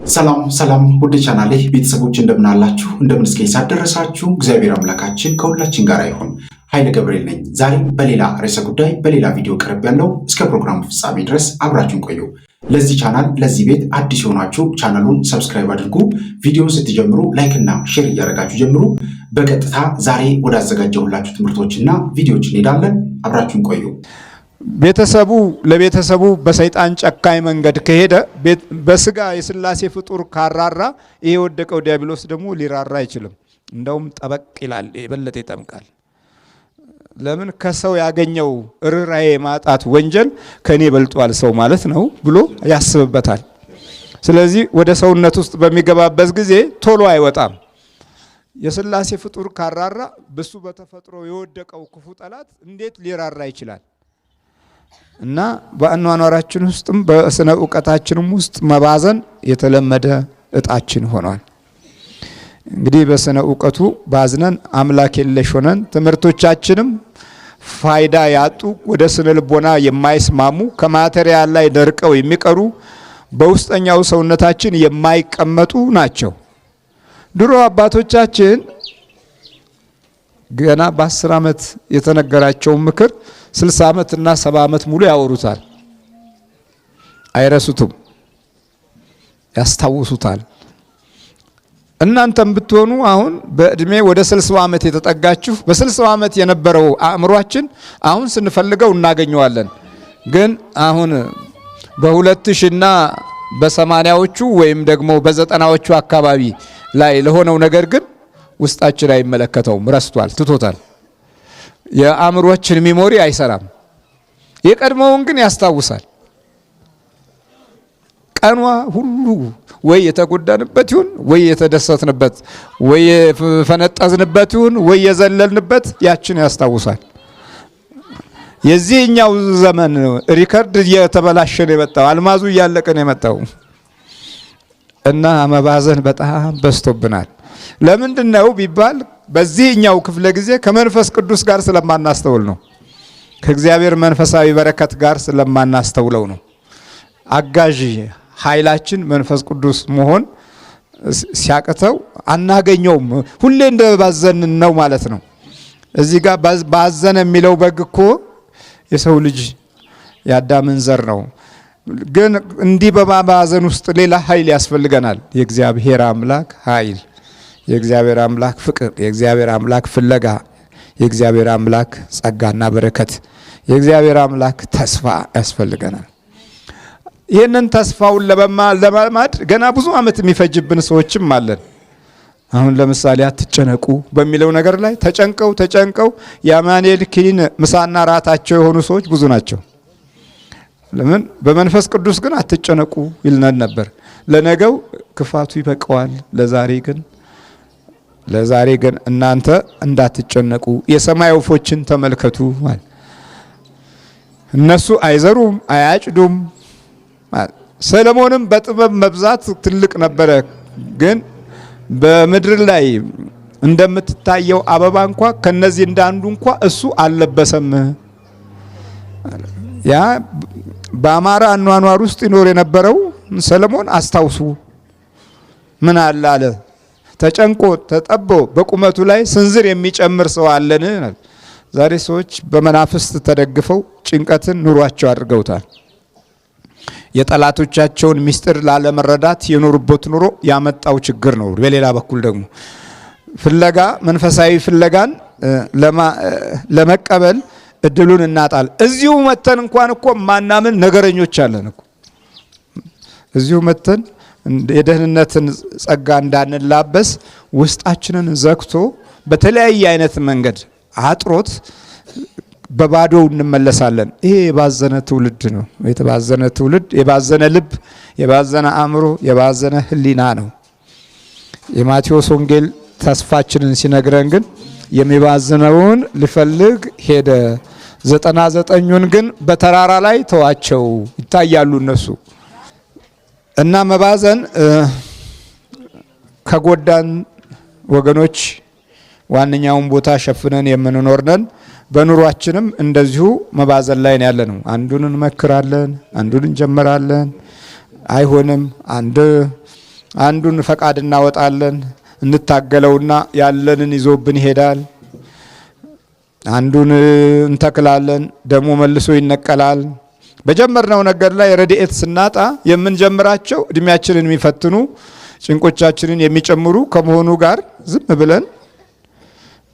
ሰላም ውድ ቻናሌ ቤተሰቦች እንደምን አላችሁ? እንደምን እስከ ሰዓት ደረሳችሁ? እግዚአብሔር አምላካችን ከሁላችን ጋር ይሁን። ኃይለ ገብርኤል ነኝ። ዛሬም በሌላ ርዕሰ ጉዳይ በሌላ ቪዲዮ ቀርብ ያለው እስከ ፕሮግራሙ ፍጻሜ ድረስ አብራችሁን ቆዩ። ለዚህ ቻናል ለዚህ ቤት አዲስ የሆናችሁ ቻናሉን ሰብስክራይብ አድርጉ። ቪዲዮውን ስትጀምሩ ላይክ እና ሼር እያደረጋችሁ ጀምሩ። በቀጥታ ዛሬ ወዳዘጋጀሁላችሁ ትምህርቶችና ቪዲዮዎች እንሄዳለን። አብራችሁን ቆዩ። ቤተሰቡ ለቤተሰቡ በሰይጣን ጨካኝ መንገድ ከሄደ በስጋ የሥላሴ ፍጡር ካራራ ይሄ የወደቀው ዲያብሎስ ደግሞ ሊራራ አይችልም። እንደውም ጠበቅ ይላል፣ የበለጠ ይጠምቃል። ለምን? ከሰው ያገኘው ርኅራኄ ማጣት ወንጀል ከኔ በልጧል ሰው ማለት ነው ብሎ ያስብበታል። ስለዚህ ወደ ሰውነት ውስጥ በሚገባበት ጊዜ ቶሎ አይወጣም። የሥላሴ ፍጡር ካራራ በሱ በተፈጥሮ የወደቀው ክፉ ጠላት እንዴት ሊራራ ይችላል? እና በአኗኗራችን ውስጥም በስነ ዕውቀታችንም ውስጥ መባዘን የተለመደ እጣችን ሆኗል። እንግዲህ በስነ ዕውቀቱ ባዝነን አምላክ የለሽ ሆነን ትምህርቶቻችንም ፋይዳ ያጡ ወደ ስነ ልቦና የማይስማሙ ከማቴሪያል ላይ ደርቀው የሚቀሩ በውስጠኛው ሰውነታችን የማይቀመጡ ናቸው። ድሮ አባቶቻችን ገና በ10 ዓመት የተነገራቸውን ምክር 60 ዓመት እና 70 ዓመት ሙሉ ያወሩታል። አይረሱትም፣ ያስታውሱታል። እናንተም ብትሆኑ አሁን በእድሜ ወደ 60 ዓመት የተጠጋችሁ በ60 ዓመት የነበረው አእምሯችን አሁን ስንፈልገው እናገኘዋለን። ግን አሁን በ2000 እና በ80ዎቹ ወይም ደግሞ በ90ዎቹ አካባቢ ላይ ለሆነው ነገር ግን ውስጣችን አይመለከተውም፣ ረስቷል፣ ትቶታል። የአእምሮአችን ሚሞሪ አይሰራም። የቀድሞውን ግን ያስታውሳል። ቀኗ ሁሉ ወይ የተጎዳንበት ይሁን ወይ የተደሰትንበት ወይ የፈነጠዝንበት ይሁን ወይ የዘለልንበት ያችን ያስታውሳል። የዚህኛው ዘመን ሪከርድ እየተበላሸ ነው የመጣው፣ አልማዙ እያለቀ ነው የመጣው እና መባዘን በጣም በዝቶብናል። ለምንድን ነው ቢባል በዚህኛው ክፍለ ጊዜ ከመንፈስ ቅዱስ ጋር ስለማናስተውል ነው። ከእግዚአብሔር መንፈሳዊ በረከት ጋር ስለማናስተውለው ነው። አጋዥ ኃይላችን መንፈስ ቅዱስ መሆን ሲያቅተው አናገኘውም። ሁሌ እንደባዘን ነው ማለት ነው። እዚህ ጋር ባዘነ የሚለው በግ እኮ የሰው ልጅ የአዳምን ዘር ነው። ግን እንዲህ በማባዘን ውስጥ ሌላ ኃይል ያስፈልገናል። የእግዚአብሔር አምላክ ኃይል፣ የእግዚአብሔር አምላክ ፍቅር፣ የእግዚአብሔር አምላክ ፍለጋ፣ የእግዚአብሔር አምላክ ጸጋና በረከት፣ የእግዚአብሔር አምላክ ተስፋ ያስፈልገናል። ይህንን ተስፋውን ለማልማድ ገና ብዙ ዓመት የሚፈጅብን ሰዎችም አለን። አሁን ለምሳሌ አትጨነቁ በሚለው ነገር ላይ ተጨንቀው የአማኑኤል ኪኒን ምሳና ራታቸው የሆኑ ሰዎች ብዙ ናቸው። ለምን? በመንፈስ ቅዱስ ግን አትጨነቁ ይልነን ነበር። ለነገው ክፋቱ ይበቃዋል፣ ለዛሬ ግን እናንተ እንዳትጨነቁ የሰማይ ወፎችን ተመልከቱ ማለት። እነሱ አይዘሩም አያጭዱም። ሰለሞንም በጥበብ መብዛት ትልቅ ነበረ፣ ግን በምድር ላይ እንደምትታየው አበባ እንኳ ከነዚህ እንዳንዱ እንኳ እሱ አልለበሰም። ያ በአማራ አኗኗር ውስጥ ይኖር የነበረው ሰለሞን አስታውሱ ምን አለ ተጨንቆ ተጠቦ በቁመቱ ላይ ስንዝር የሚጨምር ሰው አለን። ዛሬ ሰዎች በመናፍስት ተደግፈው ጭንቀትን ኑሯቸው አድርገውታል። የጠላቶቻቸውን ምስጢር ላለመረዳት የኖሩበት ኑሮ ያመጣው ችግር ነው። በሌላ በኩል ደግሞ መንፈሳዊ ፍለጋን ለመቀበል እድሉን እናጣል። እዚሁ መተን እንኳን እኮ ማናምን ነገረኞች አለን እኮ። እዚሁ መተን የደህንነትን ጸጋ እንዳንላበስ ውስጣችንን ዘግቶ በተለያየ አይነት መንገድ አጥሮት በባዶው እንመለሳለን። ይሄ የባዘነ ትውልድ ነው። የተባዘነ ትውልድ፣ የባዘነ ልብ፣ የባዘነ አእምሮ፣ የባዘነ ሕሊና ነው። የማቴዎስ ወንጌል ተስፋችንን ሲነግረን ግን የሚባዝነውን ሊፈልግ ሄደ፣ 99ኙን ግን በተራራ ላይ ተዋቸው። ይታያሉ እነሱ እና መባዘን ከጎዳን ወገኖች ዋነኛውን ቦታ ሸፍነን የምንኖር ነን። በኑሯችንም እንደዚሁ መባዘን ላይ ነው ያለነው። አንዱን እንመክራለን፣ አንዱን እንጀምራለን፣ አይሆንም። አንድ አንዱን ፈቃድ እናወጣለን እንታገለውና ያለንን ይዞብን ይሄዳል። አንዱን እንተክላለን ደግሞ መልሶ ይነቀላል። በጀመርነው ነገር ላይ ረድኤት ስናጣ የምንጀምራቸው እድሜያችንን የሚፈትኑ ጭንቆቻችንን የሚጨምሩ ከመሆኑ ጋር ዝም ብለን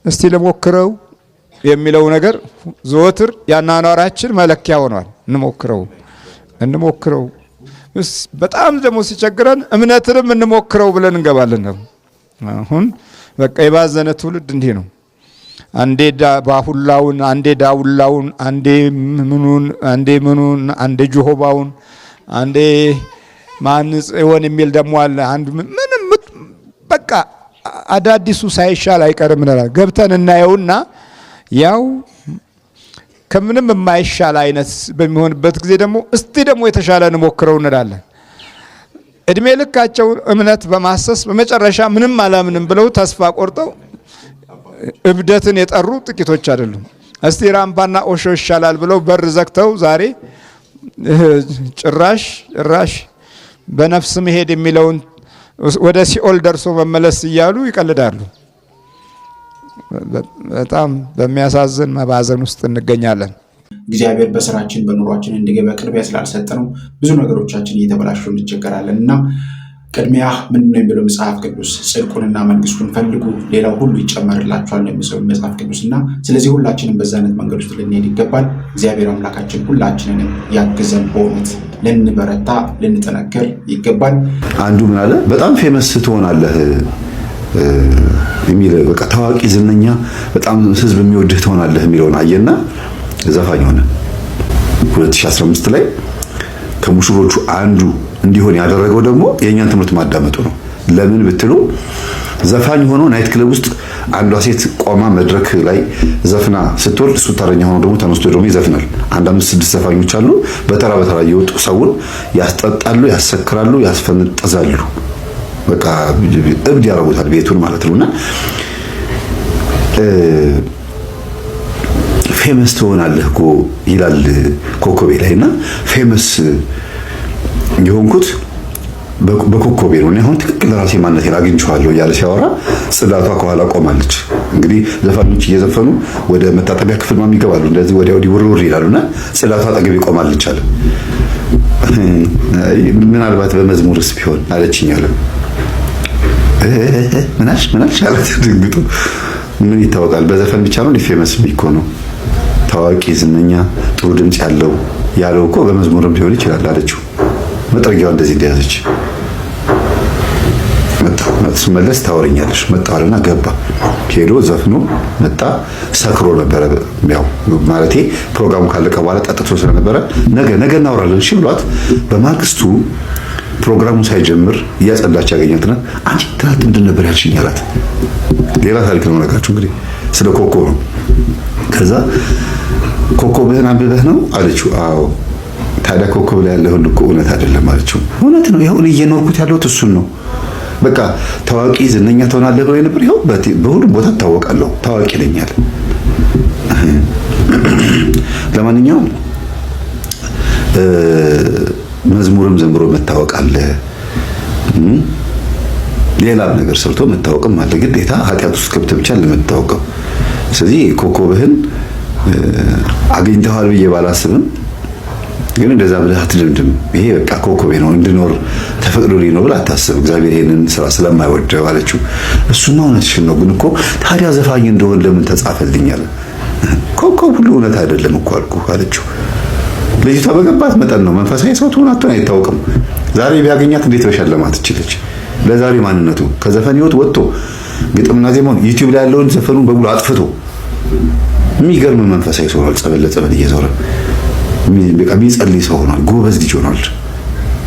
እስቲ ለሞክረው የሚለው ነገር ዘወትር ያናኗራችን መለኪያ ሆኗል። እንሞክረው በጣም ደግሞ ሲቸግረን እምነትንም እንሞክረው ብለን እንገባለን። አሁን በቃ የባዘነ ትውልድ እንዲህ ነው። አንዴ ባሁላውን፣ አንዴ ዳውላውን፣ አንዴ ምኑን፣ አንዴ ጆሆባውን፣ አንዴ ማንጽዮን የሚል ደግሞ አለ። አንድ ምንም በቃ አዳዲሱ ሳይሻል አይቀርም እንላለን። ገብተን እናየውና ያው ከምንም የማይሻል አይነት በሚሆንበት ጊዜ ደግሞ እስቲ ደግሞ የተሻለ እንሞክረው እንላለን። እድሜ ልካቸው እምነት በማሰስ በመጨረሻ ምንም አላምንም ብለው ተስፋ ቆርጠው እብደትን የጠሩ ጥቂቶች አይደሉም። እስቲ ራምባና ኦሾ ይሻላል ብለው በር ዘግተው ዛሬ ጭራሽ በነፍስ መሄድ የሚለውን ወደ ሲኦል ደርሶ መመለስ እያሉ ይቀልዳሉ። በጣም በሚያሳዝን መባዘን ውስጥ እንገኛለን። እግዚአብሔር በስራችን በኑሯችን እንዲገባ ቅድሚያ ስላልሰጠነው ብዙ ነገሮቻችን እየተበላሹ እንቸገራለን እና ቅድሚያ ምንድነው የሚለው መጽሐፍ ቅዱስ? ጽድቁንና መንግስቱን ፈልጉ ሌላው ሁሉ ይጨመርላችኋል የሚለው መጽሐፍ ቅዱስና ስለዚህ ሁላችንም በዛ አይነት መንገድ ውስጥ ልንሄድ ይገባል። እግዚአብሔር አምላካችን ሁላችንንም ያግዘን። በእውነት ልንበረታ ልንጠነክር ይገባል። አንዱ ምን አለ በጣም ፌመስ ትሆናለህ የሚል በቃ ታዋቂ ዝነኛ በጣም ህዝብ የሚወድህ ትሆናለህ የሚለውን አየና ዘፋኝ ሆነ። 2015 ላይ ከሙሽሮቹ አንዱ እንዲሆን ያደረገው ደግሞ የኛን ትምህርት ማዳመጡ ነው። ለምን ብትሉ ዘፋኝ ሆኖ ናይት ክለብ ውስጥ አንዷ ሴት ቆማ መድረክ ላይ ዘፍና ስትወርድ እሱ ተረኛ ሆኖ ደግሞ ተነስቶ ደግሞ ይዘፍናል። አንድ 5-6 ዘፋኞች አሉ። በተራ እየወጡ ሰውን ያስጠጣሉ፣ ያሰክራሉ፣ ያስፈነጥዛሉ። በቃ እብድ ያረጉታል ቤቱን ማለት ነውና ፌመስ ትሆናለህ እኮ ይላል ኮኮቤ ላይና ፌመስ የሆንኩት በኮኮቤ ነው። አሁን ትክክል ራሴ ማንነቴን አግኝቼዋለሁ እያለ ሲያወራ ጽላቷ ከኋላ ቆማለች። እንግዲህ ዘፋኞች እየዘፈኑ ወደ መታጠቢያ ክፍል ማም ይገባሉ። እንደዚህ ወዲያ ወዲህ ውርውር ይላሉና ጽላቷ አጠገቤ ቆማለች አለ። ምናልባት በመዝሙርስ ቢሆን አለችኝ አለ። ምናሽ አላት ድንግጡ። ምን ይታወቃል? በዘፈን ብቻ ነው ፌመስ የሚሆነው። ታዋቂ ዝነኛ ጥሩ ድምጽ ያለው እኮ በመዝሙርም ሊሆን ይችላል አለችው። መጥረጊያው እንደዚህ እንደያዘች መጣ መለስ ታወሪኛለሽ መጣልና ገባ ሄዶ ዘፍኖ መጣ። ሰክሮ ነበረ። ያው ማለቴ ፕሮግራሙ ካለቀ በኋላ ጠጥቶ ስለነበረ ነገ እናወራለን እሺ ብሏት በማግስቱ ፕሮግራሙን ሳይጀምር እያጸዳች ያገኛትና አንቺ ትናንት ምንድን ነበር ያልሽኝ አላት። ሌላ ታሪክ ነው ነገራችሁ እንግዲህ ስለ ኮኮብ ነው። ከዛ ኮኮብህን አንብበህ ነው አለችው። አዎ። ታዲያ ኮኮብ ላይ ያለው ሁሉ እውነት አይደለም አለችው። እውነት ነው። ይሄው እየኖርኩት ያለሁት እሱን ነው። በቃ ታዋቂ ዝነኛ ትሆናለህ ብሎ ነበር። ይሄው በሁሉም ቦታ ታወቃለሁ፣ ታዋቂ ነኝ አለ። ለማንኛውም መዝሙርም ዘምሮ መታወቅ አለ፣ ሌላም ነገር ሰርቶ መታወቅም አለ። ግዴታ ኃጢአት ውስጥ ገብተህ ብቻ ለመታወቀው። ስለዚህ ኮኮብህን አግኝተዋል ብዬ ባላስብም ግን እንደዛ ብለህ አትደምድም። ይሄ በቃ ኮኮቤ ነው እንድኖር ተፈቅዶልኝ ነው ብለህ አታስብ። እግዚአብሔር ይሄንን ስራ ስለማይወደው አለችው። እሱማ እውነትሽን ነው፣ ግን እኮ ታዲያ ዘፋኝ እንደሆን ለምን ተጻፈልኝ አለ። ኮኮብ ሁሉ እውነት አይደለም እኮ አልኩህ አለችው። ልጅቷ በገባት መጠን ነው መንፈሳዊ ሰው ትሆን አትሆን አይታወቅም። ዛሬ ቢያገኛት እንዴት በሸለማት ትችለች። ለዛሬ ማንነቱ ከዘፈን ህይወት ወጥቶ ግጥምና ዜማውን ዩቲዩብ ላይ ያለውን ዘፈኑን በሙሉ አጥፍቶ የሚገርም መንፈሳዊ ሰው ሆኗል። ጸበል ለጸበል እየዞረ በቃ የሚጸልይ ሰው ሆኗል። ጎበዝ ልጅ ሆኗል።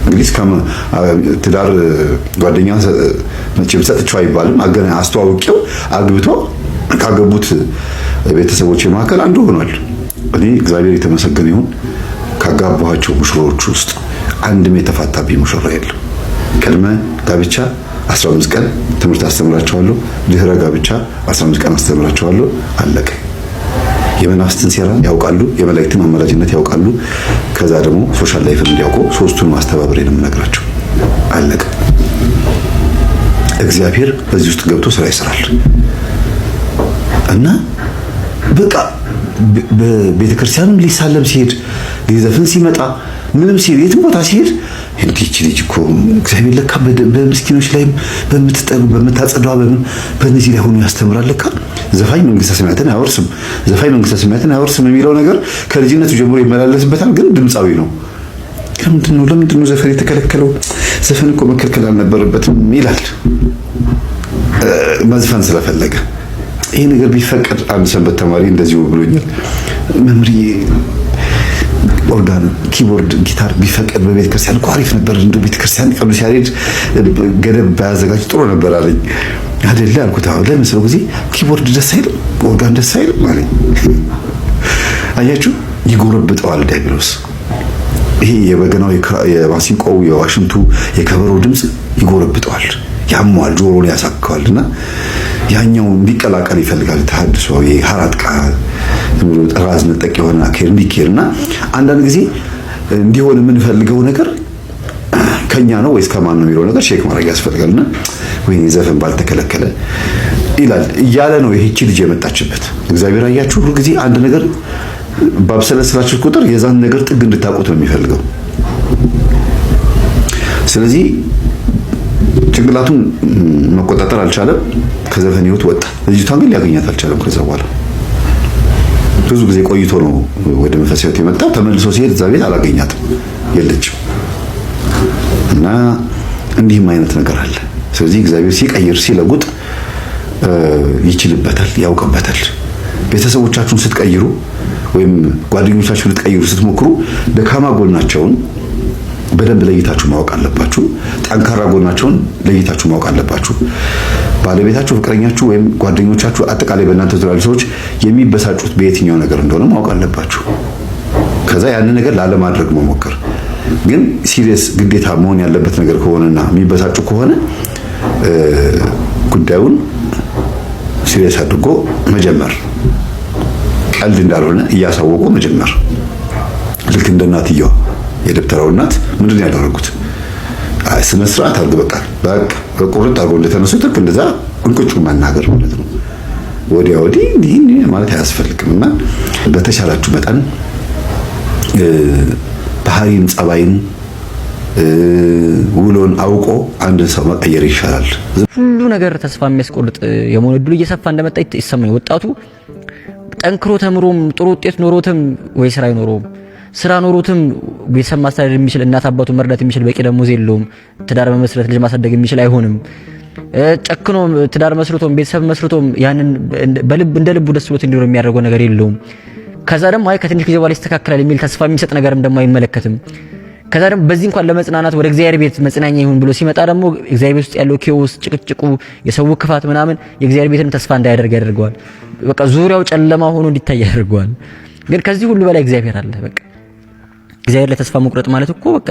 እንግዲህ ትዳር ጓደኛ መቼም ሰጥቼው አይባልም። አስተዋውቄው አግብቶ ካገቡት ቤተሰቦች መካከል አንዱ ሆኗል። እኔ እግዚአብሔር የተመሰገነ ይሁን ካጋባኋቸው ሙሽሮች ውስጥ አንድም የተፋታብኝ ሙሽራ የለም። ቅድመ ጋብቻ 15 ቀን ትምህርት አስተምራቸዋለሁ፣ ድህረ ጋብቻ 15 ቀን አስተምራቸዋለሁ። አለቀ። የመናፍስትን ሴራ ያውቃሉ፣ የመላእክትን አማላጅነት ያውቃሉ። ከዛ ደግሞ ሶሻል ላይፍን እንዲያውቁ ሶስቱን ማስተባበሬን የምነግራቸው። አለቀ። እግዚአብሔር በዚህ ውስጥ ገብቶ ስራ ይሰራል እና በቃ በቤተክርስቲያንም ሊሳለም ሲሄድ ሊዘፍን ሲመጣ ምንም ሲሄድ የትም ቦታ ሲሄድ እንዲህ ልጅ እኮ እግዚአብሔር ለካ በምስኪኖች ላይ በምታጸዳው በእነዚህ ላይ ሆኖ ያስተምራል። ለካ ዘፋኝ መንግስተ ሰማያትን አያወርስም፣ ዘፋኝ መንግስተ ሰማያትን አያወርስም የሚለው ነገር ከልጅነቱ ጀምሮ ይመላለስበታል። ግን ድምፃዊ ነው። ለምንድን ነው ዘፈን የተከለከለው? ዘፈን እኮ መከልከል አልነበረበትም ይላል መዝፈን ስለፈለገ። ይሄ ነገር ቢፈቀድ አንድ ሰንበት ተማሪ እንደዚሁ ብሎኛል። መምሪ ኦርጋን፣ ኪቦርድ፣ ጊታር ቢፈቀድ በቤተ ክርስቲያን እኮ አሪፍ ነበር። እንደ ቤተ ክርስቲያን ቅዱስ ያሬድ ገደብ ባያዘጋጅ ጥሩ ነበር አለኝ። አይደለ አልኩት። አሁን ለምሳሌ ጊዜ ኪቦርድ ደስ አይልም፣ ኦርጋን ደስ አይልም አለኝ። አያችሁ፣ ይጎረብጠዋል ዲያብሎስ። ይሄ የበገናው፣ የማሲንቆው፣ የዋሽንቱ፣ የከበሮ ድምጽ ይጎረብጠዋል፣ ያሟል፣ ጆሮን ያሳካዋልና ያኛው እንዲቀላቀል ይፈልጋል። ተሐድሶ የሐራት ቃል ጥራዝ ነጠቅ የሆነ አኬር እንዲኬርና አንዳንድ ጊዜ እንዲሆን የምንፈልገው ነገር ከኛ ነው ወይስ ከማን ነው የሚለው ነገር ቼክ ማድረግ ያስፈልጋልና ወይ ዘፈን ባልተከለከለ ይላል እያለ ነው ይህቺ ልጅ የመጣችበት። እግዚአብሔር አያችሁ፣ ሁሉ ጊዜ አንድ ነገር ባብሰለስላችሁ ቁጥር የዛን ነገር ጥግ እንድታውቁት ነው የሚፈልገው። ስለዚህ ጭንቅላቱን መቆጣጠር አልቻለም። ከዘፈን ህይወት ወጣ። ልጅቷን ግን ሊያገኛት አልቻለም። ከዛ በኋላ ብዙ ጊዜ ቆይቶ ነው ወደ መንፈሳዊ ህይወት የመጣው። ተመልሶ ሲሄድ እዛ ቤት አላገኛትም፣ የለችም። እና እንዲህም አይነት ነገር አለ። ስለዚህ እግዚአብሔር ሲቀይር ሲለውጥ ይችልበታል፣ ያውቅበታል። ቤተሰቦቻችሁን ስትቀይሩ ወይም ጓደኞቻችሁን ልትቀይሩ ስትሞክሩ ደካማ ጎናቸውን በደንብ ለይታችሁ ማወቅ አለባችሁ። ጠንካራ ጎናቸውን ለይታችሁ ማወቅ አለባችሁ። ባለቤታችሁ፣ ፍቅረኛችሁ ወይም ጓደኞቻችሁ አጠቃላይ በእናንተ ዙሪያ ያሉ ሰዎች የሚበሳጩት በየትኛው ነገር እንደሆነ ማወቅ አለባችሁ። ከዛ ያንን ነገር ላለማድረግ መሞከር። ግን ሲሪየስ ግዴታ መሆን ያለበት ነገር ከሆነና የሚበሳጩ ከሆነ ጉዳዩን ሲሪየስ አድርጎ መጀመር፣ ቀልድ እንዳልሆነ እያሳወቁ መጀመር። ልክ እንደ እናትየዋ የደብተራው እናት ምንድን ነው ያደረጉት? ስነ ስርዓት አድርገው በቃ ቁርጥ አድርገው እንደተነሱ ልክ እንደዛ እንቅጩ መናገር ማለት ነው። ወዲያ ወዲህ እንዲህ ማለት አያስፈልግምና በተሻላችሁ መጠን ባህሪን፣ ጸባይን፣ ውሎን አውቆ አንድ ሰው መቀየር ይሻላል። ሁሉ ነገር ተስፋ የሚያስቆርጥ የመሆን ዕድሉ እየሰፋ እንደመጣ ይሰማኝ። ወጣቱ ጠንክሮ ተምሮም ጥሩ ውጤት ኖሮትም ወይ ስራ አይኖረውም፣ ስራ ኖሮትም ቤተሰብ ማስተዳደር የሚችል እናት አባቱን መርዳት የሚችል በቂ ደሞዝ የለውም። ትዳር መመስረት ልጅ ማሳደግ የሚችል አይሆንም። ጨክኖ ትዳር መስርቶም ቤተሰብ መስርቶም ያንን በልብ እንደ ልቡ ደስ ብሎት እንዲኖር የሚያደርገው ነገር የለውም። ከዛ ደግሞ አይ ከትንሽ ጊዜ በኋላ ይስተካከላል የሚል ተስፋ የሚሰጥ ነገርም ደግሞ አይመለከትም። ከዛ ደግሞ በዚህ እንኳን ለመጽናናት ወደ እግዚአብሔር ቤት መጽናኛ ይሁን ብሎ ሲመጣ ደግሞ እግዚአብሔር ውስጥ ያለው ኪዮስ፣ ጭቅጭቁ፣ የሰው ክፋት ምናምን የእግዚአብሔር ቤትን ተስፋ እንዳያደርግ ያደርገዋል። በቃ ዙሪያው ጨለማ ሆኖ እንዲታይ ያደርገዋል። ግን ከዚህ ሁሉ በላይ እግዚአብሔር አለ። በቃ እግዚአብሔር ላይ ተስፋ መቁረጥ ማለት እኮ በቃ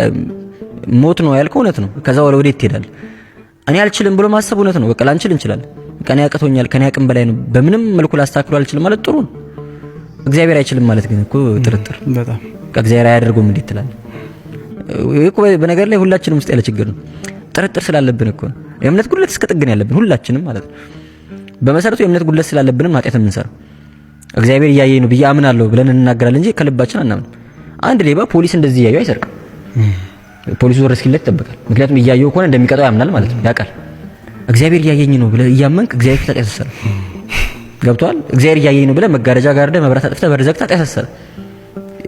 ሞት ነው ያልከው እውነት ነው። ከዛ ወዴት ትሄዳለህ? እኔ አልችልም ብሎ ማሰብ እውነት ነው። በቃ ላንችል እንችላለን። በቃ እኔ ያቅቶኛል፣ ከኔ አቅም በላይ ነው፣ በምንም መልኩ ላስተካክለው አልችልም ማለት ጥሩ ነው። እግዚአብሔር አይችልም ማለት ግን እኮ ጥርጥር በጣም እግዚአብሔር አያደርገውም እንዴት ትላለህ? እኮ በነገር ላይ ሁላችንም ውስጥ ያለ ችግር ነው። ጥርጥር ስላለብን እኮ ነው። የእምነት ጉድለት እስከ ጥግ ነው ያለብን ሁላችንም ማለት ነው። በመሰረቱ የእምነት ጉድለት ስላለብንም ኃጢአት የምንሰራው እግዚአብሔር እያየኝ ነው ብዬ አምናለሁ ብለን እንናገራለን እንጂ ከልባችን አናምንም። አንድ ሌባ ፖሊስ እንደዚህ እያየው አይሰርቅም። ፖሊሱ ዞር እስኪለት ይጠብቃል። ምክንያቱም እያየው ከሆነ እንደሚቀጣው ያምናል ማለት ነው፣ ያውቃል። እግዚአብሔር እያየኝ ነው ብለህ እያመንክ እግዚአብሔር ፊት ኃጢአት ሰራ ገብቷል። እግዚአብሔር እያየኝ ነው ብለህ መጋረጃ ጋርደህ መብራት አጥፍተህ በር ዘግተህ ኃጢአት ሰራ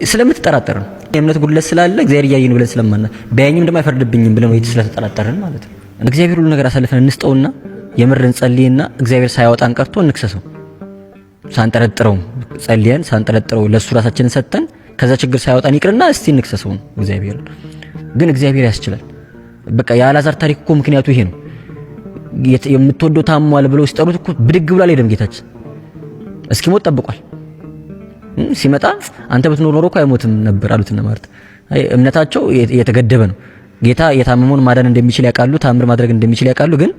ስለምትጠራጠር ነው። የእምነት ጉድለት ስላለ እግዚአብሔር እያየኝ ነው ብለን ስለማና ቢያየኝም ደግሞ አይፈርድብኝም ብለን ወይ ስለተጠራጠርን ማለት ነው። እግዚአብሔር ሁሉ ነገር አሳልፈን እንስጠውና የምርን ጸልይና እግዚአብሔር ሳያወጣን ቀርቶ እንክሰሰው። ሳንጠረጥረው ጸልየን ሳንጠረጥረው ለሱ ራሳችንን ሰጥተን ከዛ ችግር ሳያወጣን ይቅርና እስቲ እንክሰሰው እግዚአብሔር። ግን እግዚአብሔር ያስችላል። በቃ የአልዓዛር ታሪክ እኮ ምክንያቱ ይሄ ነው። የምትወደው ታሟል ብለው ሲጠሩት እኮ ብድግ ብሏል። ሄደም ጌታችን እስኪሞት ጠብቋል። ሲመጣ አንተ ብትኖር ኖሮ እኮ አይሞትም ነበር አሉትና ማርታ። አይ እምነታቸው የተገደበ ነው። ጌታ የታመመውን ማዳን እንደሚችል ያውቃሉ፣ ታምር ማድረግ እንደሚችል ያውቃሉ። ግን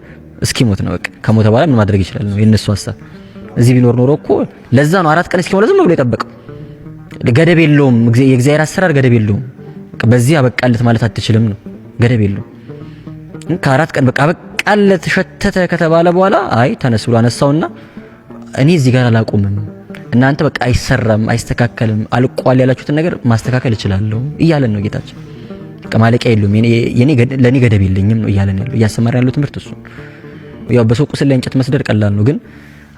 እስኪሞት ነው። በቃ ከሞተ በኋላ ምን ማድረግ ይችላል ነው የነሱ ሐሳብ። እዚህ ቢኖር ኖሮ እኮ ለዛ ነው 4 ቀን እስኪሞላ ዝም ብሎ የጠበቀው። ገደብ የለውም። የእግዚአብሔር አሰራር ገደብ የለውም። በቃ በዚህ አበቃለት ማለት አትችልም ነው። ገደብ የለውም። ከ4 ቀን በቃ ነቃለት ሸተተ ከተባለ በኋላ አይ ተነስ ብሎ አነሳውና እኔ እዚህ ጋር አላቆምም፣ እናንተ በቃ አይሰራም አይስተካከልም አልቋል ያላችሁትን ነገር ማስተካከል እችላለሁ እያለን ነው ጌታችን። ከማለቂያ የለውም ለኔ ገደብ የለኝም ነው እያለን ያለው። እያስተማረ ያለው ትምህርት እሱ ያው በሰው ቁስል ላይ እንጨት መስደድ ቀላል ነው፣ ግን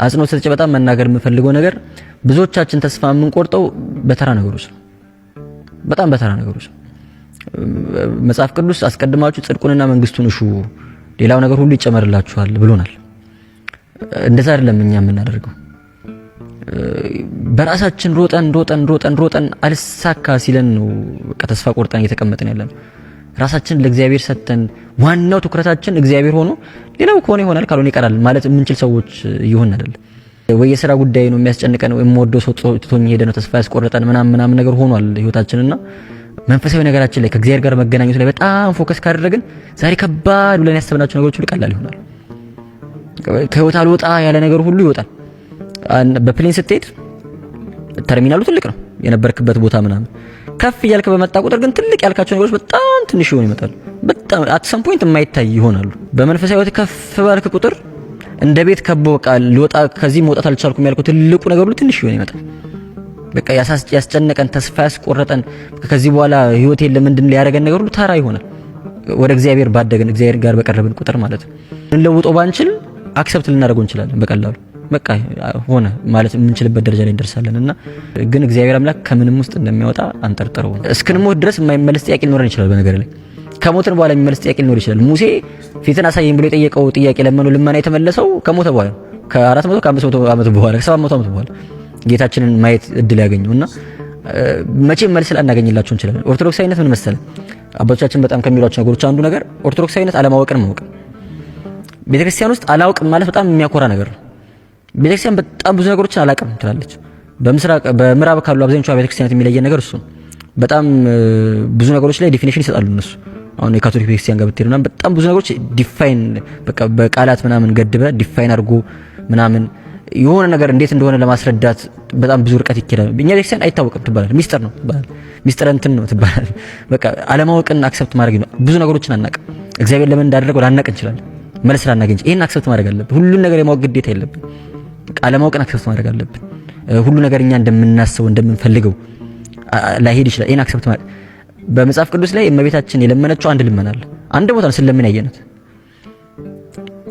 አጽንኦት ሰጥቼ በጣም መናገር የምፈልገው ነገር ብዙዎቻችን ተስፋ የምንቆርጠው በተራ ነገሮች ነው። በጣም በተራ ነገሮች ነው። መጽሐፍ ቅዱስ አስቀድማችሁ ጽድቁንና መንግስቱን እሹ ሌላው ነገር ሁሉ ይጨመርላችኋል ብሎናል። እንደዛ አይደለም እኛ የምናደርገው። በራሳችን ሮጠን አልሳካ ሲለን ነው በቃ ተስፋ ቆርጠን እየተቀመጥን ያለን። ራሳችን ለእግዚአብሔር ሰጥተን ዋናው ትኩረታችን እግዚአብሔር ሆኖ ሌላው ከሆነ ይሆናል ካልሆነ ይቀራል ማለት የምንችል ሰዎች ይሆን አይደል? ወይ የሥራ ጉዳይ ነው የሚያስጨንቀን፣ ወይ የምወደው ሰው ትቶኝ ሄደ ነው ተስፋ ያስቆርጠን ምናምን ነገር ሆኗል ህይወታችንና መንፈሳዊ ነገራችን ላይ ከእግዚአብሔር ጋር መገናኘቱ ላይ በጣም ፎከስ ካደረግን ዛሬ ከባድ ብለን ያሰብናቸው ነገሮች ሁሉ ቀላል ይሆናል። ከህይወት አልወጣ ያለ ነገር ሁሉ ይወጣል። በፕሌን ስትሄድ ተርሚናሉ ትልቅ ነው የነበርክበት ቦታ ምናምን፣ ከፍ እያልክ በመጣ ቁጥር ግን ትልቅ ያልካቸው ነገሮች በጣም ትንሽ ይሆኑ ይመጣሉ። በጣም አት ሰም ፖይንት የማይታይ ይሆናሉ። በመንፈሳዊ ህይወት ከፍ ባልክ ቁጥር እንደ ቤት ከቦ በቃ ልወጣ ከዚህ መውጣት አልቻልኩም ያልኩት ትልቁ ነገር ሁሉ ትንሽ ይሆን ይመጣል። በቃ ያስጨነቀን ተስፋ ያስቆረጠን ከዚህ በኋላ ህይወት የለም ምንድን ሊያደርገን ነገር ሁሉ ተራ ይሆናል። ወደ እግዚአብሔር ባደገን እግዚአብሔር ጋር በቀረብን ቁጥር ማለት ነው። እንለውጠው ባንችል አክሰፕት ልናደርገው እንችላለን በቀላሉ በቃ ሆነ ማለት የምንችልበት ደረጃ ላይ እንደርሳለን። እና ግን እግዚአብሔር አምላክ ከምንም ውስጥ እንደሚያወጣ አንጠርጥረው። እስክንሞት ድረስ የማይመለስ ጥያቄ ሊኖረን ይችላል። በነገር ላይ ከሞትን በኋላ የሚመለስ ጥያቄ ሊኖር ይችላል። ሙሴ ፊትን አሳየኝ ብሎ የጠየቀው ጥያቄ ለመነው ልመና የተመለሰው ከሞተ በኋላ ከ400 ከ500 ዓመት በኋላ ከ700 ዓመት በኋላ ጌታችንን ማየት እድል ያገኘውና መቼም መልስ ላናገኝላችሁ እንችላለን። ኦርቶዶክሳዊነት ምን መሰለ አባቶቻችን በጣም ከሚሏቸው ነገሮች አንዱ ነገር ኦርቶዶክሳዊነት አለማወቅን ማወቅ። ቤተክርስቲያን ውስጥ አላውቅም ማለት በጣም የሚያኮራ ነገር ነው። ቤተክርስቲያን በጣም ብዙ ነገሮችን አላውቅም ትላለች። በምዕራብ ካሉ አብዛኞቹ ቤተክርስቲያናት የሚለየን ነገር እሱ ነው። በጣም ብዙ ነገሮች ላይ ዲፊኒሽን ይሰጣሉ እነሱ። አሁን የካቶሊክ ቤተክርስቲያን ጋር ብትሄዱ ምናምን በጣም ብዙ ነገሮች ዲፋይን በቃ በቃላት ምናምን ገድበ ዲፋይን አድርጎ ምናምን የሆነ ነገር እንዴት እንደሆነ ለማስረዳት በጣም ብዙ ርቀት ይኬዳል። በእኛ ቤተክርስቲያን አይታወቅም ትባላል። ሚስጥር ነው ትባላል። ሚስጥር እንትን ነው ትባላል። በቃ አለማወቅን አክሰፕት ማድረግ ነው። ብዙ ነገሮችን አናውቅም። እግዚአብሔር ለምን እንዳደረገው ላናቅ እንችላለን። መልስ ላናገኝ ይሄን አክሰፕት ማድረግ አለብን። ሁሉን ነገር የማወቅ ግዴታ የለብን። አለማወቅን አክሰፕት ማድረግ አለብን። ሁሉ ነገር እኛ እንደምናስበው እንደምንፈልገው ላይሄድ ይችላል። ይሄን አክሰፕት ማድረግ በመጽሐፍ ቅዱስ ላይ እመቤታችን የለመነችው አንድ ልመና አለ። አንድ ቦታ ነው ስለምን ያየናት።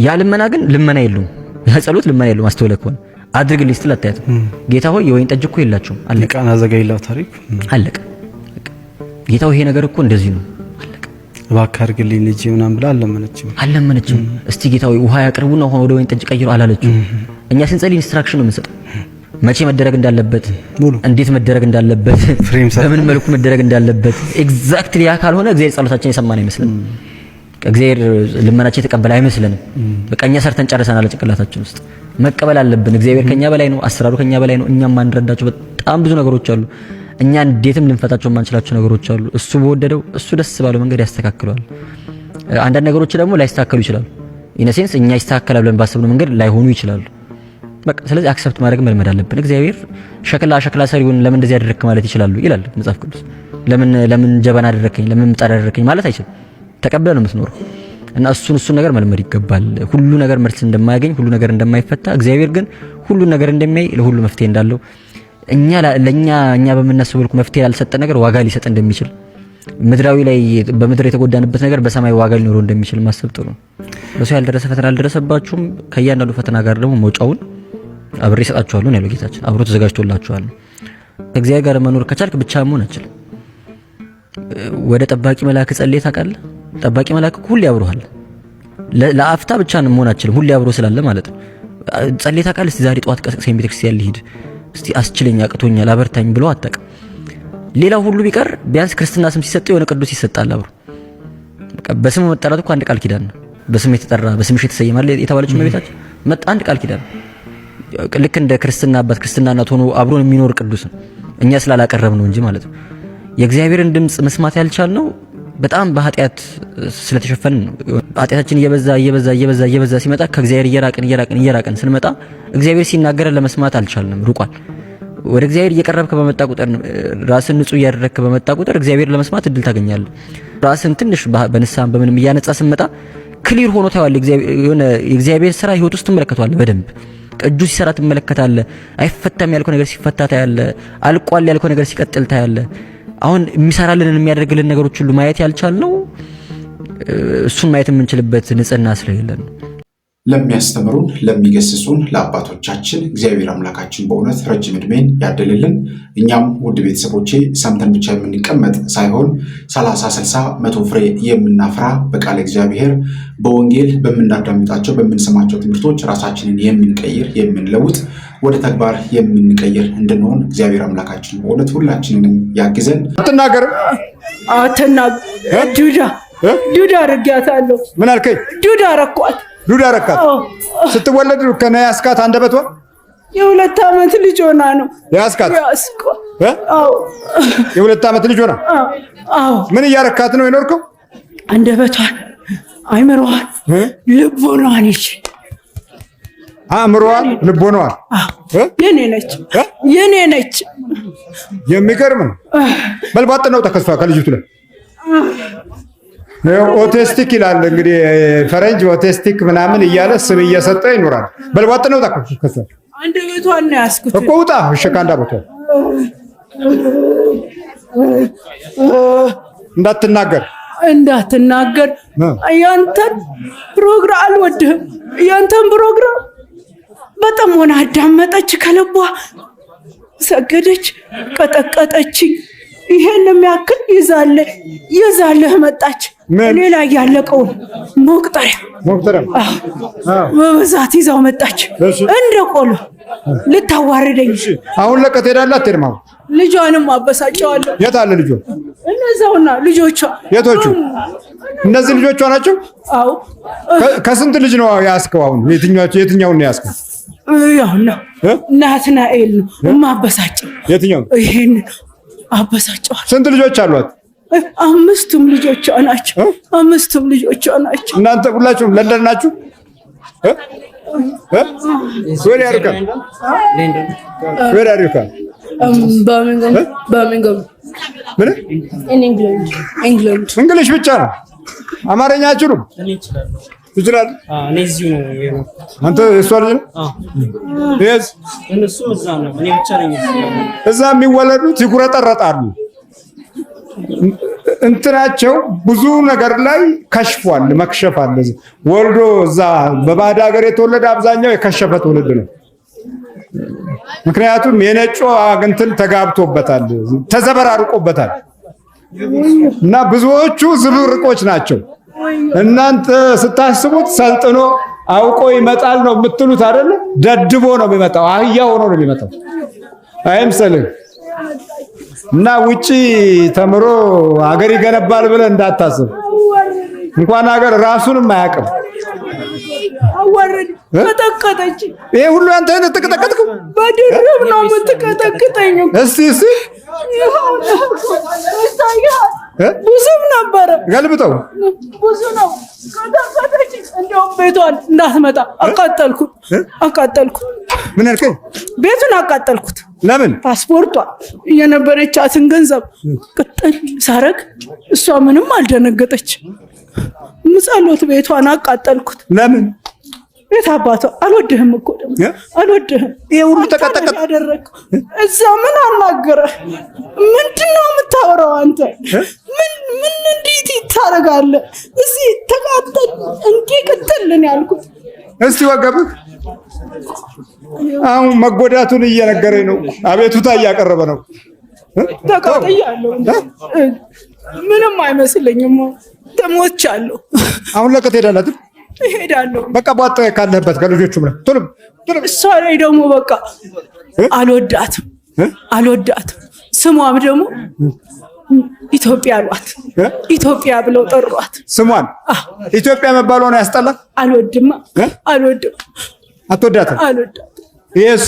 ያ ልመና ግን ልመና የለውም። ያ ጸሎት ልመና የለውም። አስተውለህ ከሆነ አድርግልኝ ስትል አታያትም። ጌታ ሆይ የወይን ጠጅ እኮ የላችሁም አለቀ። ቃና ዘጋይላው ታሪክ አለቀ። ጌታው ይሄ ነገር እኮ እንደዚህ ነው አለቀ። እባክህ አድርግልኝ ልጅ ምናምን ብላ አልለመነችም። እስቲ ጌታ ሆይ ውሃ ያቅርቡና ውሃ ወደ ወይን ጠጅ ቀይሩ አላለችም። እኛ ስንጸልይ ኢንስትራክሽን ነው የምንሰጠው። መቼ መደረግ እንዳለበት፣ እንዴት መደረግ እንዳለበት፣ በምን መልኩ መደረግ እንዳለበት ኤግዛክትሊ ያ ካልሆነ እግዚአብሔር ጸሎታችን የሰማን አይመስልም። እግዚአብሔር ልመናችን የተቀበለ አይመስልንም። በቃ እኛ ሰርተን ጨርሰናል። ጭንቅላታችን ውስጥ መቀበል አለብን። እግዚአብሔር ከኛ በላይ ነው። አሰራሩ ከኛ በላይ ነው። እኛም ማንረዳቸው በጣም ብዙ ነገሮች አሉ። እኛ እንዴትም ልንፈታቸው የማንችላቸው ነገሮች አሉ። እሱ በወደደው እሱ ደስ ባለው መንገድ ያስተካክለዋል። አንዳንድ ነገሮች ደግሞ ላይስተካከሉ ይችላሉ። ኢነሴንስ እኛ ይስተካከላል ብለን ባሰብነው መንገድ ላይሆኑ ይችላሉ። በቃ ስለዚህ አክሰፕት ማድረግ መልመድ አለብን። እግዚአብሔር ሸክላ ሰሪውን ለምን እንደዚህ ያደረክ ማለት ይችላሉ ይላል መጽሐፍ ቅዱስ። ለምን ጀበና አደረከኝ፣ ለምን ምጣድ አደረከኝ ማለት አይችልም። ተቀበለ ነው የምትኖረው። እና እሱን ነገር መልመድ ይገባል። ሁሉ ነገር መልስ እንደማያገኝ፣ ሁሉ ነገር እንደማይፈታ፣ እግዚአብሔር ግን ሁሉ ነገር እንደሚያይ፣ ለሁሉ መፍትሄ እንዳለው እኛ በምናስበው መልኩ መፍትሄ ያልሰጠን ነገር ዋጋ ሊሰጥ እንደሚችል፣ ምድራዊ ላይ በምድር የተጎዳንበት ነገር በሰማይ ዋጋ ሊኖረው እንደሚችል ማሰብ ጥሩ ነው። በሰው ያልደረሰ ፈተና አልደረሰባችሁም፣ ከእያንዳንዱ ፈተና ጋር ደግሞ መውጫውን አብሬ እሰጣችኋለሁ ያለው ጌታችን። አብሮ ተዘጋጅቶላችኋል። ከእግዚአብሔር ጋር መኖር ከቻልክ ብቻ መሆን አትችልም። ወደ ጠባቂ መልአክ ጸልየህ ታውቃለህ? ጠባቂ መልአክ ሁሌ ያብሮሃል። ለአፍታ ብቻ ነው መሆን አትችልም። ሁሌ አብሮ ስላለ ማለት ነው። ጸልየህ ታውቃለህ? እስቲ ዛሬ ጠዋት ቀስቅሰኝ ቤተክርስቲያን ልሂድ፣ እስቲ አስችለኝ፣ አቅቶኛል፣ አበርታኝ ብሎ አታውቅም። ሌላው ሁሉ ቢቀር ቢያንስ ክርስትና ስም ሲሰጠው የሆነ ቅዱስ ይሰጣል አብሮ። በቃ በስሙ መጠራት እኮ አንድ ቃል ኪዳን ነው። በስም የተጠራ በስምሽ የተሰየመ አይደል የተባለችው እመቤታችን መጣ አንድ ቃል ኪዳን። ልክ እንደ ክርስትና አባት ክርስትና እናት ሆኖ አብሮን የሚኖር ቅዱስ ነው። እኛ ስላላቀረብ ነው እንጂ ማለት ነው። የእግዚአብሔርን ድምጽ መስማት ያልቻልነው በጣም በኃጢአት ስለተሸፈንን ነው። ኃጢአታችን እየበዛ ሲመጣ ከእግዚአብሔር እየራቅን ስንመጣ እግዚአብሔር ሲናገረን ለመስማት አልቻልንም፣ ሩቋል። ወደ እግዚአብሔር እየቀረብክ በመጣ ቁጥር፣ ራስን ንጹህ እያደረግክ በመጣ ቁጥር እግዚአብሔር ለመስማት እድል ታገኛለህ። ራስን ትንሽ በንስሐም በምንም እያነጻ ስንመጣ ክሊር ሆኖ ታያለህ። የእግዚአብሔር ስራ ህይወት ውስጥ ትመለከታለህ በደንብ እጁ ሲሰራ ትመለከታለህ። አይፈታም ያልከው ነገር ሲፈታ ታያለህ። አልቋል ያልከው ነገር ሲቀጥል ታያለህ። አሁን የሚሰራልን የሚያደርግልን ነገሮች ሁሉ ማየት ያልቻልነው እሱን ማየት የምንችልበት ንጽህና ስለሌለን ለሚያስተምሩን ለሚገስጹን ለአባቶቻችን እግዚአብሔር አምላካችን በእውነት ረጅም ዕድሜን ያድልልን። እኛም ውድ ቤተሰቦቼ ሰምተን ብቻ የምንቀመጥ ሳይሆን 30፣ 60፣ 100 ፍሬ የምናፍራ በቃለ እግዚአብሔር በወንጌል በምናዳምጣቸው በምንሰማቸው ትምህርቶች ራሳችንን የምንቀይር የምንለውጥ ወደ ተግባር የምንቀይር እንድንሆን እግዚአብሔር አምላካችን በእውነት ሁላችንንም ያግዘን። ዱዳ አድርጊያታለሁ። ምን አልከኝ? ዱዳ አረኳት። ዱዳ አረካት። ስትወለድ ከነ ያስካት አንደበቷ የ2 ዓመት ልጅ ሆና ነው ያስካት። አዎ የ2 ዓመት ልጅ ሆና። አዎ ምን እያረካት ነው የኖርከው? አንደበቷን፣ አይምሮዋን፣ ልቦናዋን ይች አእምሮዋን ልቦናዋን የኔ ነች። የሚገርም ነው። በልባጥ ነው ተከስፋ ከልጅቱ ላይ ኦቲስቲክ ይላል እንግዲህ ፈረንጅ ኦቲስቲክ ምናምን እያለ ስም እየሰጠ ይኖራል። በልባጥ ነው ተከስፋ አንደበቷን ነው ያስኩት እኮ ውጣ እሸካ አንደበቷ እንዳትናገር ያንተን ፕሮግራም አልወድህም። ያንተን ፕሮግራም በጣም ሆነ አዳመጠች፣ ከልቧ ሰገደች፣ ቀጠቀጠችኝ። ይሄን የሚያክል ይዛለህ መጣች። ሌላ ያለቀውን መቁጠሪያ በብዛት ይዛው መጣች። እንደ ቆሎ ልታዋርደኝ። አሁን ለቀት ሄዳላት ተርማ ልጇንም አበሳጨዋለሁ። የት አለ ልጇ? እነዛውና ልጆቿ። የቶቹ? እነዚህ ልጆቿ ናቸው? አዎ። ከስንት ልጅ ነው ያስከው? አሁን የትኛውን ነው ያስከው? ያውና ናትናኤል ነው የማበሳጨው። የትኛው? ይሄን አበሳጨዋለሁ። ስንት ልጆች አሏት? 5 ልጆቿ ናቸው። 5 ልጆቿ ናቸው። እናንተ ሁላችሁም ለንደን ናችሁ? Where are you from? Where are you from? Birmingham. ምን? In England. እንግሊሽ ብቻ ነው? አማርኛ አትችሉም? ይችላል። እኔ እዚሁ ነው። አንተ እሷ ልጅ ነው? yes እነሱ እዛ ነው። እኔ ብቻ ነኝ። እዛ የሚወለዱት ይጉረጠረጣሉ። እንትናቸው ብዙ ነገር ላይ ከሽፏል። መክሸፍ አለ። ወልዶ እዛ በባዕድ ሀገር የተወለደ አብዛኛው የከሸፈ ትውልድ ነው። ምክንያቱም የነጮ እንትን ተጋብቶበታል፣ ተዘበራርቆበታል እና ብዙዎቹ ዝብርቆች ናቸው። እናንተ ስታስቡት ሰልጥኖ አውቆ ይመጣል ነው የምትሉት አይደል? ደድቦ ነው የሚመጣው፣ አህያ ሆኖ ነው የሚመጣው። አይምሰልህ እና ውጪ ተምሮ ሀገር ይገነባል ብለህ እንዳታስብ። እንኳን ሀገር ራሱንም አያውቅም። አወረድ ተቀጠቀጠች። ይሄ ሁሉ አንተ ነህ ተቀጠቀጥኩ? በድርብ ነው የምትቀጠቅጠኝ። እስቲ ብዙም ነበረ። ገልብጠው ብዙ ነው። ቀጠቀጠች። እንደውም ቤቷን እንዳትመጣ አቃጠልኩት። ምን አልከኝ? ቤቱን አቃጠልኩት። ለምን? ፓስፖርቷ የነበረቻትን ገንዘብ ቅጥል ሳረግ እሷ ምንም አልደነገጠች። ምጸሎት ቤቷን አቃጠልኩት። ለምን? ቤት አባቷ አልወድህም እኮ ደግሞ አልወድህም። ይሄ ሁሉ ተቀጠቀጠ ያደረክ እዛ ምን አናገረ? ምንድነው የምታወራው አንተ? ምን እንዴት ይታረጋለህ? እዚህ ተቃጠል እንዴ ቅጥልን ያልኩት። እስቲ ወገብህ አሁን መጎዳቱን እየነገረኝ ነው። አቤቱታ እያቀረበ ነው። ተቃጠያለሁ። ምንም አይመስለኝም። ተሞቻለሁ። አሁን ለቀት ሄዳላት እሄዳለሁ። በቃ ቧጣ ካለበት ከልጆቹም ነው። ቶሎ እሷ ላይ ደግሞ በቃ አልወዳትም። ስሟም ደግሞ ኢትዮጵያ አሏት። ኢትዮጵያ ብለው ጠሯት። ስሟን ኢትዮጵያ መባሏ ነው ያስጠላ። አልወድም። አትወዳትም? አልወዳትም። ኢየስ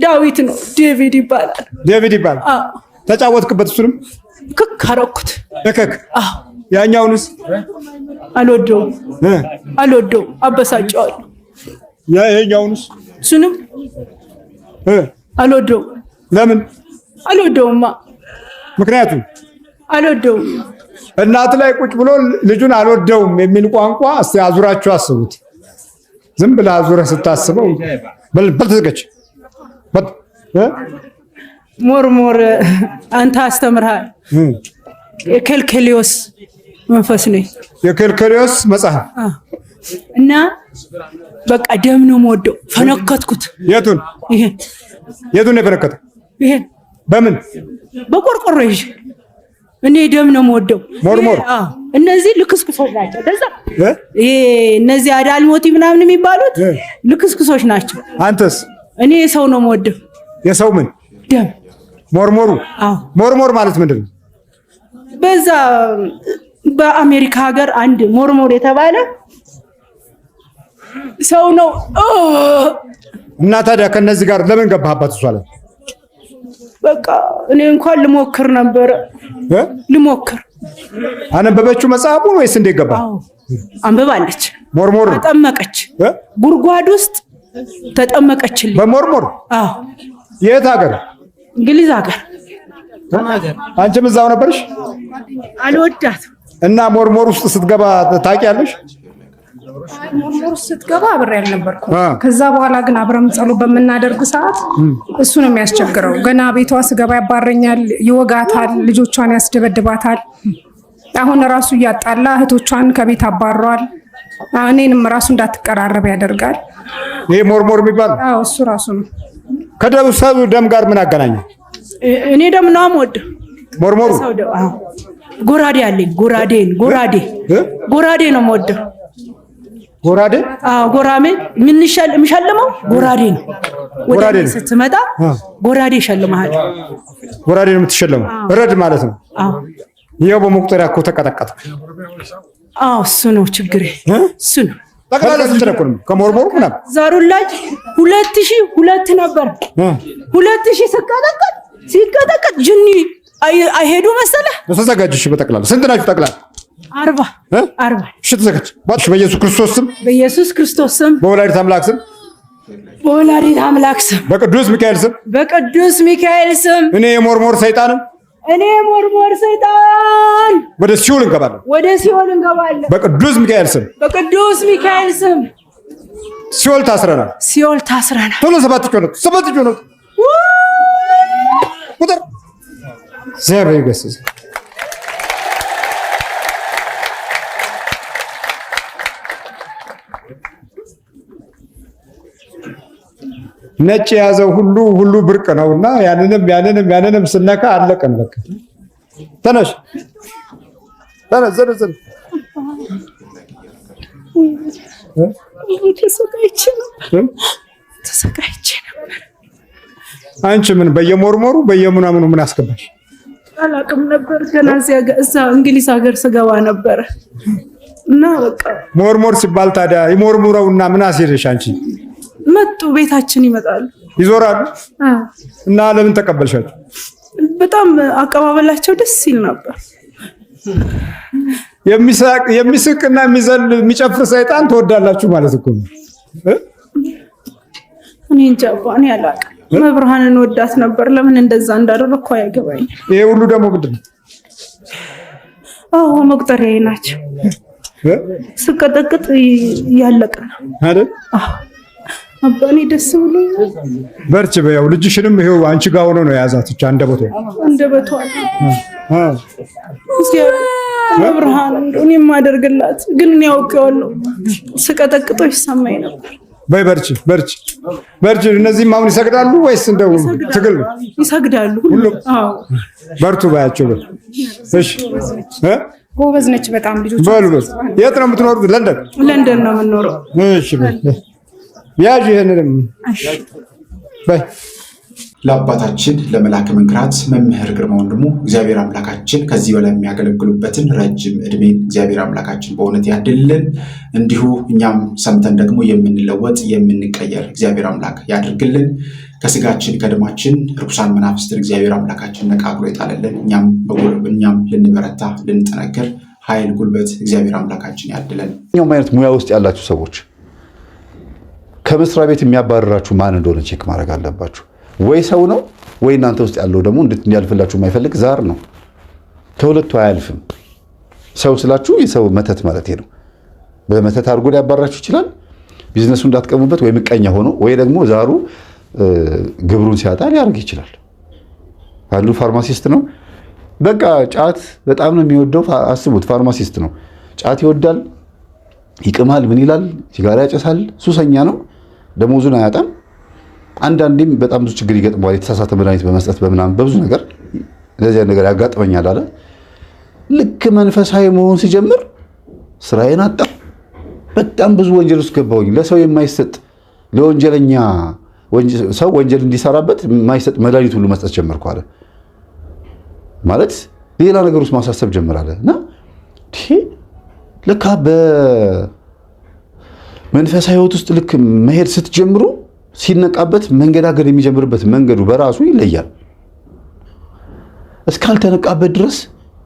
ዳዊት ነው። ዴቪድ ይባላል። ተጫወትክበት? እሱንም ክክ አደረኩት። እከክ ያኛውንስ አልወደውም። አበሳጨዋለሁ። ይሄኛውንስ? እሱንም አልወደውም። ለምን? አልወደውማ። ምክንያቱም አልወደውም። እናት ላይ ቁጭ ብሎ ልጁን አልወደውም የሚል ቋንቋ እስቲ አዙራችሁ አስቡት። ዝም ብለህ አዙረህ ስታስበው በልተዘገች ሞርሞር አንተ አስተምርሃል። የከልከሊዮስ መንፈስ ነው። የከልከሊዮስ መጽሐፍ እና በቃ ደም ነው የምወደው። ፈነከትኩት። የቱን? ይሄን። የቱን ነው የፈነከተው? ይሄን። በምን? በቆርቆሮ ይዤ እኔ ደም ነው የምወደው። ሞርሞር። እነዚህ ልክስክሶች ናቸው። ደዛ ይሄ እነዚህ አዳልሞቲ ምናምን የሚባሉት ልክስክሶች ናቸው። አንተስ? እኔ ሰው ነው የምወደው። የሰው ምን? ደም። ሞርሞሩ? ሞርሞር ማለት ምንድን ነው? በዛ በአሜሪካ ሀገር አንድ ሞርሞር የተባለ ሰው ነው። እና ታዲያ ከነዚህ ጋር ለምን ገባህባት? እሷ ላይ በቃ እኔ እንኳን ልሞክር ነበረ። ልሞክር። አነበበችው መጽሐፉን ወይስ እንዴት ገባ? አንብባለች። ሞርሞር ተጠመቀች። ጉድጓድ ውስጥ ተጠመቀችልኝ። በሞርሞር? አዎ። የት ሀገር? እንግሊዝ ሀገር። አንቺም እዛው ነበርሽ? አልወዳትም። እና ሞርሞር ውስጥ ስትገባ ታውቂያለሽ? ሞርሞር ስትገባ አብሬ አልነበርኩም። ከዛ በኋላ ግን አብረን ጸሎት በምናደርግ ሰዓት እሱ ነው የሚያስቸግረው። ገና ቤቷ ስገባ ያባረኛል፣ ይወጋታል፣ ልጆቿን ያስደበድባታል። አሁን ራሱ እያጣላ እህቶቿን ከቤት አባሯል። እኔንም ራሱ እንዳትቀራረብ ያደርጋል። ይሄ ሞርሞር የሚባል? አዎ እሱ ራሱ ነው። ከሰው ደም ጋር ምን አገናኘ? እኔ ደም ነው የምወደው። ሞርሞሩ? ጎራዴ አለኝ። ጎራዴ ነው የምወደው። ጎራዴ? አዎ ጎራሜ የሚሸልመው ጎራዴ ነው። ወደ ስትመጣ ጎራዴ ይሸልምሃል። ጎራዴ ነው የምትሸለመው? ረድ ማለት ነው። አዎ ይሄው በመቁጠሪያ እኮ ተቀጠቀጠ። አዎ እሱ ነው ችግሬ። እሱ ነው። ጠቅላላ ስንት ነው ከሞርሞሩ ምናምን? ዛሩላጅ 2002 ነበር። 2000 ሲቀጠቀጥ ጅኒ አይሄዱ መሰለህ? ተዘጋጅሽ። በጠቅላላ ስንት ናችሁ ጠቅላላ? 40። እሺ ተዘጋጅ። በኢየሱስ ክርስቶስ ስም፣ በኢየሱስ ክርስቶስ ስም፣ በወላዲተ አምላክ ስም፣ በወላዲተ አምላክ ስም፣ በቅዱስ ሚካኤል ስም፣ በቅዱስ ሚካኤል ስም እኔ የሞርሞር ሰይጣን ወደ ሲኦል እንገባለን። በቅዱስ ሚካኤል ስም፣ ሲኦል ታስረናል። ቶሎ ሰባት ጮህ ቁጥር እግዚአብሔር ይገስጽ። ነጭ የያዘው ሁሉ ብርቅ ነውና ያንንም ስነካ አለቀን። በቃ ተነሽ ዘን ተሰቃይቼ ነበር። አንቺ ምን በየሞርሞሩ በየምናምኑ ምን አስገባሽ? አላውቅም ነበር። ገና እዛ እንግሊዝ ሀገር ስገባ ነበረ እና በቃ ሞርሞር ሲባል ታዲያ ይሞርሙረውና ምን አስሄደሽ አንቺ? መጡ፣ ቤታችን ይመጣሉ፣ ይዞራሉ። እና ለምን ተቀበልሻቸው? በጣም አቀባበላቸው ደስ ይል ነበር። የሚስቅና የሚዘል የሚጨፍር ሰይጣን ትወዳላችሁ ማለት እኮ ነው። እኔ እንጃ እኔ አላውቅም። መብርሃንን ወዳት ነበር። ለምን እንደዛ እንዳደረኩ አይገባኝ። ይሄ ሁሉ ደግሞ ምንድን ነው? አዎ መቁጠሪያዬ ናቸው። ስቀጠቅጥ እያለቀ ነው አይደል? አባኔ ደስ ብሎኛል። በርቺ በያው ልጅሽንም ይሄው አንቺ ጋር ሆኖ ነው የያዛት። እቻ አንደበቷ መብርሃን እኔ የማደርግላት ግን እኔ አውቄዋለሁ። ስቀጠቅጦ ይሰማኝ ነበር። በይ በርቺ። እነዚህም አሁን ይሰግዳሉ ወይስ እንደው ትግል ነው? ይሰግዳሉ ሁሉም። አዎ በርቱ ባያቸው። እሺ ጎበዝ ነች በጣም ልጆች። የት ነው የምትኖሩት? ለንደን ነው የምንኖረው። እሺ ያዥ ይሄንንም በይ። ለአባታችን ለመላከ መንክራት መምህር ግርማ ወንድሙ እግዚአብሔር አምላካችን ከዚህ በላይ የሚያገለግሉበትን ረጅም እድሜን እግዚአብሔር አምላካችን በእውነት ያድልልን። እንዲሁ እኛም ሰምተን ደግሞ የምንለወጥ የምንቀየር እግዚአብሔር አምላክ ያድርግልን። ከስጋችን ከደማችን ርኩሳን መናፍስትን እግዚአብሔር አምላካችን ነቃቅሎ ይጣልልን። እኛም ልንበረታ ልንጠነክር ኃይል ጉልበት እግዚአብሔር አምላካችን ያድለን። የትኛውም አይነት ሙያ ውስጥ ያላችሁ ሰዎች ከመስሪያ ቤት የሚያባረራችሁ ማን እንደሆነ ቼክ ማድረግ አለባችሁ። ወይ ሰው ነው ወይ እናንተ ውስጥ ያለው ደግሞ እንዲያልፍላችሁ የማይፈልግ ዛር ነው። ከሁለቱ አያልፍም። ሰው ስላችሁ የሰው መተት ማለት ነው። በመተት አድርጎ ሊያባራችሁ ይችላል። ቢዝነሱ እንዳትቀሙበት ወይ ምቀኛ ሆኖ ወይ ደግሞ ዛሩ ግብሩን ሲያጣ ሊያደርግ ይችላል። አንዱ ፋርማሲስት ነው። በቃ ጫት በጣም ነው የሚወደው። አስቡት፣ ፋርማሲስት ነው፣ ጫት ይወዳል፣ ይቅማል፣ ምን ይላል፣ ሲጋራ ያጨሳል፣ ሱሰኛ ነው። ደሞዙን አያጣም። አንዳንዴም በጣም ብዙ ችግር ይገጥመዋል። የተሳሳተ መድኃኒት በመስጠት በምናምን በብዙ ነገር እንደዚህ ነገር ያጋጥመኛል አለ። ልክ መንፈሳዊ መሆን ሲጀምር ስራዬን አጣሁ፣ በጣም ብዙ ወንጀል ውስጥ ገባሁኝ፣ ለሰው የማይሰጥ ለወንጀለኛ ሰው ወንጀል እንዲሰራበት የማይሰጥ መድኃኒት ሁሉ መስጠት ጀመርኩ አለ። ማለት ሌላ ነገር ውስጥ ማሳሰብ ጀምራለ እና ለካ በመንፈሳዊ ህይወት ውስጥ ልክ መሄድ ስትጀምሩ ሲነቃበት መንገዳገድ የሚጀምርበት መንገዱ በራሱ ይለያል። እስካልተነቃበት ድረስ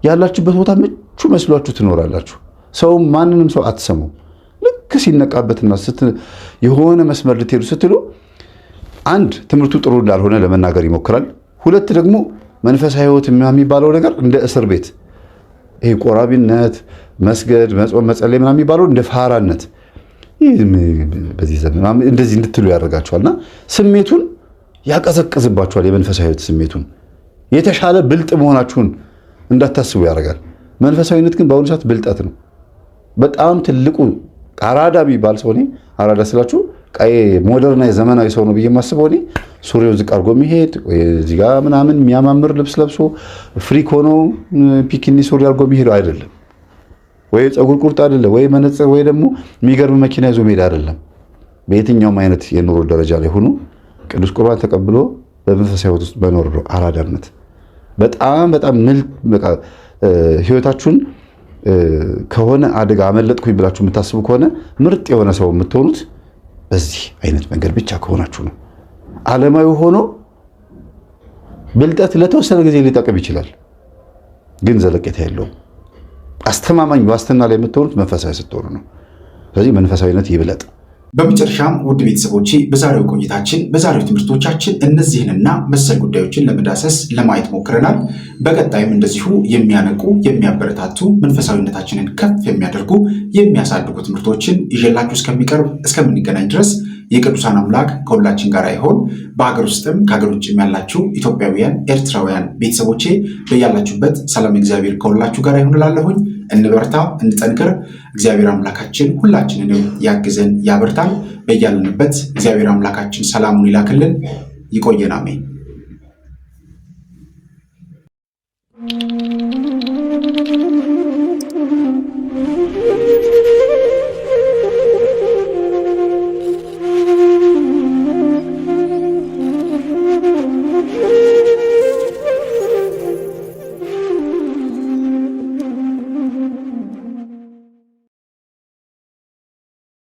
ያላችሁበት ቦታ ምቹ መስሏችሁ ትኖራላችሁ። ሰው ማንንም ሰው አትሰሙም። ልክ ሲነቃበትና የሆነ መስመር ልትሄዱ ስትሉ አንድ ትምህርቱ ጥሩ እንዳልሆነ ለመናገር ይሞክራል። ሁለት ደግሞ መንፈሳዊ ህይወት የሚባለው ነገር እንደ እስር ቤት፣ ይሄ ቆራቢነት፣ መስገድ፣ መጾም፣ መጸለይ ምናምን የሚባለው እንደ ፋራነት በዚህ ዘመን እንደዚህ እንድትሉ ያደርጋችኋልና ስሜቱን ያቀዘቅዝባችኋል። የመንፈሳዊ ህይወት ስሜቱን የተሻለ ብልጥ መሆናችሁን እንዳታስቡ ያደርጋል። መንፈሳዊነት ግን በአሁኑ ሰዓት ብልጠት ነው። በጣም ትልቁ አራዳ የሚባል ሰው እኔ አራዳ ስላችሁ ቀይ ሞደርና የዘመናዊ ሰው ነው ብዬ የማስበው እኔ ሱሪው ዝቅ አድርጎ የሚሄድ እዚህ ጋር ምናምን የሚያማምር ልብስ ለብሶ ፍሪክ ሆኖ ፒኪኒ ሱሪ አድርጎ የሚሄደው አይደለም። ወይ ፀጉር ቁርጥ አይደለም፣ ወይ መነጽር፣ ወይ ደግሞ የሚገርም መኪና ይዞ መሄድ አይደለም። በየትኛውም አይነት የኑሮ ደረጃ ላይ ሆኖ ቅዱስ ቁርባን ተቀብሎ በመንፈሳዊ ህይወት ውስጥ መኖር ነው አራዳነት። በጣም በጣም ህይወታችሁን ከሆነ አደጋ አመለጥኩኝ ብላችሁ የምታስቡ ከሆነ ምርጥ የሆነ ሰው የምትሆኑት በዚህ አይነት መንገድ ብቻ ከሆናችሁ ነው። ዓለማዊ ሆኖ ብልጠት ለተወሰነ ጊዜ ሊጠቅም ይችላል፣ ግን ዘለቄታ የለውም። አስተማማኝ ዋስትና ላይ የምትሆኑት መንፈሳዊ ስትሆኑ ነው። ስለዚህ መንፈሳዊነት ይብለጥ። በመጨረሻም ውድ ቤተሰቦቼ በዛሬው ቆይታችን በዛሬው ትምህርቶቻችን እነዚህንና መሰል ጉዳዮችን ለመዳሰስ ለማየት ሞክረናል። በቀጣይም እንደዚሁ የሚያነቁ የሚያበረታቱ መንፈሳዊነታችንን ከፍ የሚያደርጉ የሚያሳድጉ ትምህርቶችን ይዤላችሁ እስከምንገናኝ ድረስ የቅዱሳን አምላክ ከሁላችን ጋር ይሆን። በሀገር ውስጥም ከሀገር ውጭም ያላችሁ ኢትዮጵያውያን፣ ኤርትራውያን ቤተሰቦቼ በያላችሁበት ሰላም እግዚአብሔር ከሁላችሁ ጋር ይሁን እላለሁኝ። እንበርታ፣ እንጠንክር። እግዚአብሔር አምላካችን ሁላችንንም ያግዘን፣ ያበርታን። በያለንበት እግዚአብሔር አምላካችን ሰላሙን ይላክልን። ይቆየን። አሜን።